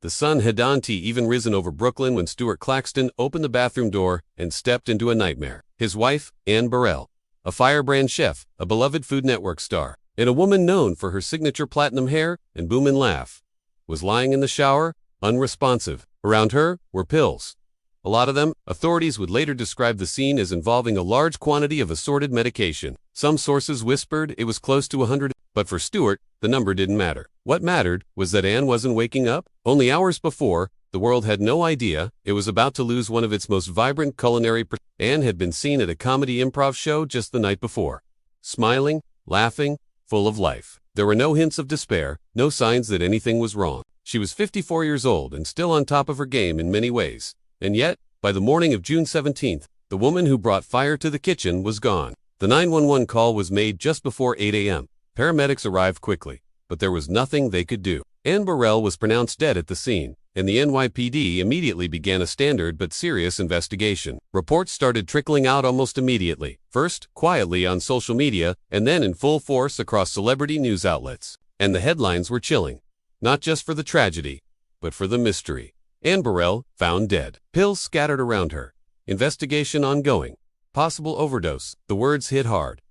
The sun had even risen over Brooklyn when Stuart Claxton opened the bathroom door and stepped into a nightmare. His wife, Anne Burrell, a firebrand chef, a beloved Food Network star, and a woman known for her signature platinum hair and boom and laugh, was lying in the shower, unresponsive. Around her were pills. A lot of them. Authorities would later describe the scene as involving a large quantity of assorted medication. Some sources whispered it was close to 100, but for Stuart, the number didn't matter. What mattered was that Anne wasn't waking up. Only hours before, the world had no idea it was about to lose one of its most vibrant culinary. Anne had been seen at a comedy improv show just the night before, smiling, laughing, full of life. There were no hints of despair, no signs that anything was wrong. She was 54 years old and still on top of her game in many ways. And yet, by the morning of June 17th, the woman who brought fire to the kitchen was gone. The 911 call was made just before 8 a.m. Paramedics arrived quickly, but there was nothing they could do. Anne Burrell was pronounced dead at the scene, and the NYPD immediately began a standard but serious investigation. Reports started trickling out almost immediately, first quietly on social media, and then in full force across celebrity news outlets. And the headlines were chilling, not just for the tragedy, but for the mystery. Anne Burrell found dead. Pills scattered around her. Investigation ongoing. Possible overdose. The words hit hard.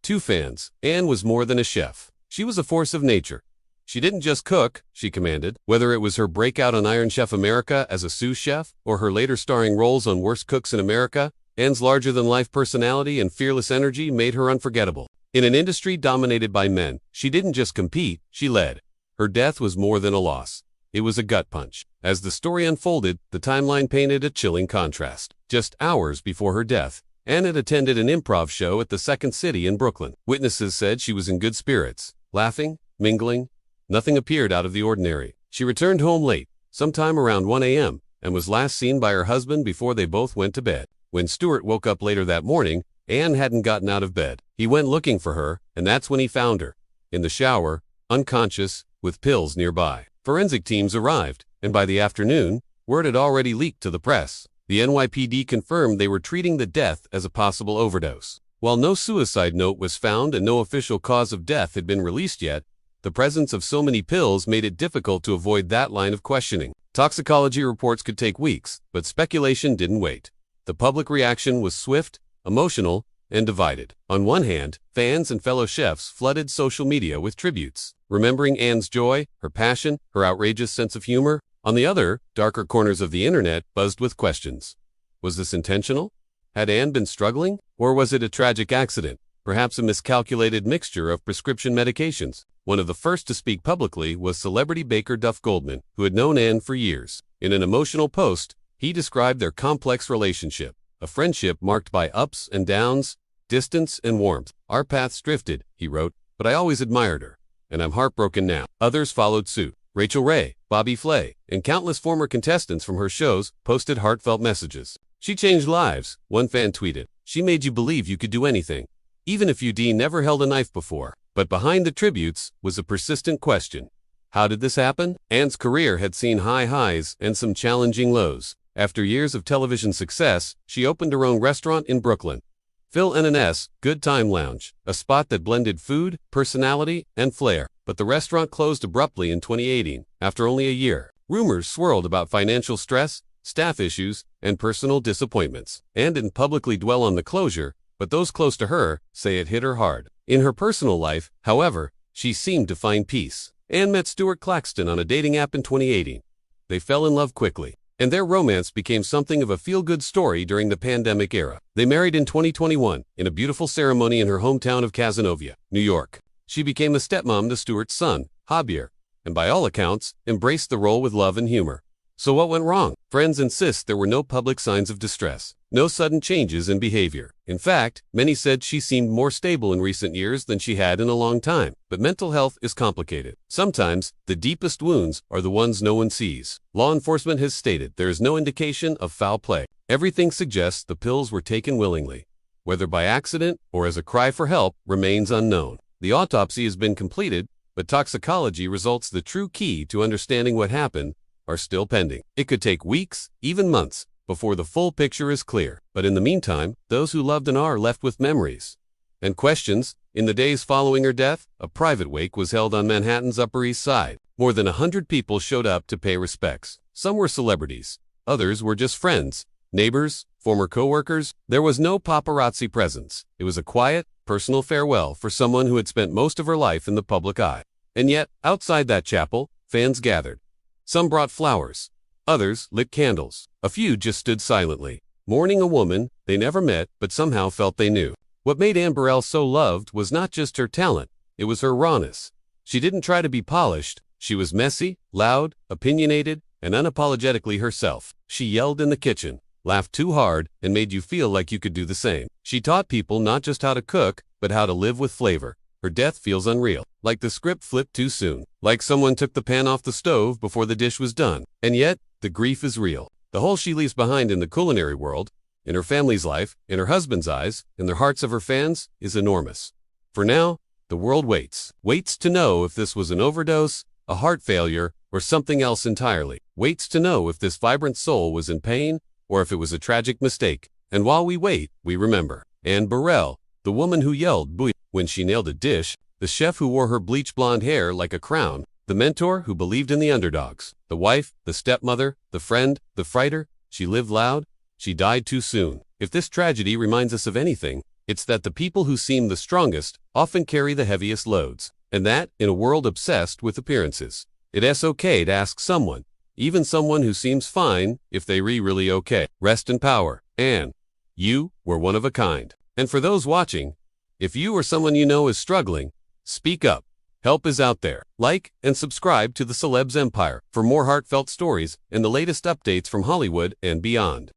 To fans, Anne was more than a chef. She was a force of nature. She didn't just cook, she commanded. Whether it was her breakout on Iron Chef America as a sous chef, or her later starring roles on Worst Cooks in America, Anne's larger-than-life personality and fearless energy made her unforgettable. In an industry dominated by men, she didn't just compete, she led. Her death was more than a loss. It was a gut punch. As the story unfolded, the timeline painted a chilling contrast. Just hours before her death, Anne had attended an improv show at the Second City in Brooklyn. Witnesses said she was in good spirits, laughing, mingling. Nothing appeared out of the ordinary. She returned home late, sometime around 1 a.m., and was last seen by her husband before they both went to bed. When Stuart woke up later that morning, Anne hadn't gotten out of bed. He went looking for her, and that's when he found her, in the shower, unconscious, with pills nearby. Forensic teams arrived, and by the afternoon, word had already leaked to the press. The NYPD confirmed they were treating the death as a possible overdose. While no suicide note was found and no official cause of death had been released yet, the presence of so many pills made it difficult to avoid that line of questioning. Toxicology reports could take weeks, but speculation didn't wait. The public reaction was swift, emotional, and divided. On one hand, fans and fellow chefs flooded social media with tributes, remembering Anne's joy, her passion, her outrageous sense of humor. On the other, darker corners of the internet buzzed with questions. Was this intentional? Had Anne been struggling? Or was it a tragic accident, perhaps a miscalculated mixture of prescription medications? One of the first to speak publicly was celebrity baker Duff Goldman, who had known Anne for years. In an emotional post, he described their complex relationship, a friendship marked by ups and downs, distance and warmth. Our paths drifted, he wrote, but I always admired her, and I'm heartbroken now. Others followed suit. Rachel Ray, Bobby Flay, and countless former contestants from her shows posted heartfelt messages. She changed lives, one fan tweeted. She made you believe you could do anything, even if you'd never held a knife before. But behind the tributes was a persistent question. How did this happen? Anne's career had seen high highs and some challenging lows. After years of television success, she opened her own restaurant in Brooklyn, Phil N&S Good Time Lounge, a spot that blended food, personality, and flair. But the restaurant closed abruptly in 2018, after only a year. Rumors swirled about financial stress, staff issues, and personal disappointments. Anne didn't publicly dwell on the closure, but those close to her say it hit her hard. In her personal life, however, she seemed to find peace. Anne met Stuart Claxton on a dating app in 2018. They fell in love quickly, and their romance became something of a feel-good story during the pandemic era. They married in 2021 in a beautiful ceremony in her hometown of Cazenovia, New York. She became a stepmom to Stuart's son, Javier, and by all accounts, embraced the role with love and humor. So what went wrong? Friends insist there were no public signs of distress, no sudden changes in behavior. In fact, many said she seemed more stable in recent years than she had in a long time. But mental health is complicated. Sometimes, the deepest wounds are the ones no one sees. Law enforcement has stated there is no indication of foul play. Everything suggests the pills were taken willingly. Whether by accident or as a cry for help remains unknown. The autopsy has been completed, but toxicology results, the true key to understanding what happened, are still pending. It could take weeks, even months, before the full picture is clear. But in the meantime, those who loved and are left with memories and questions. In the days following her death, a private wake was held on Manhattan's Upper East Side. More than 100 people showed up to pay respects. Some were celebrities. Others were just friends, neighbors, former co-workers. There was no paparazzi presence. It was a quiet, personal farewell for someone who had spent most of her life in the public eye. And yet, outside that chapel, fans gathered. Some brought flowers. Others lit candles. A few just stood silently, mourning a woman they never met but somehow felt they knew. What made Anne Burrell so loved was not just her talent, it was her rawness. She didn't try to be polished. She was messy, loud, opinionated, and unapologetically herself. She yelled in the kitchen, laughed too hard, and made you feel like you could do the same. She taught people not just how to cook, but how to live with flavor. Her death feels unreal, like the script flipped too soon, like someone took the pan off the stove before the dish was done. And yet, the grief is real. The hole she leaves behind in the culinary world, in her family's life, in her husband's eyes, in the hearts of her fans, is enormous. For now, the world waits to know if this was an overdose, a heart failure, or something else entirely. Waits to know if this vibrant soul was in pain, or if it was a tragic mistake. And while we wait, we remember Anne Burrell, the woman who yelled "booyah" when she nailed a dish, the chef who wore her bleach blonde hair like a crown, the mentor who believed in the underdogs, the wife, the stepmother, the friend, the fighter. She lived loud. She died too soon. If this tragedy reminds us of anything, it's that the people who seem the strongest often carry the heaviest loads. And that, in a world obsessed with appearances, it's okay to ask someone, even someone who seems fine, if they really okay. Rest in power. Anne, you were one of a kind. And for those watching, if you or someone you know is struggling, speak up. Help is out there. Like and subscribe to the Celebs Empire for more heartfelt stories and the latest updates from Hollywood and beyond.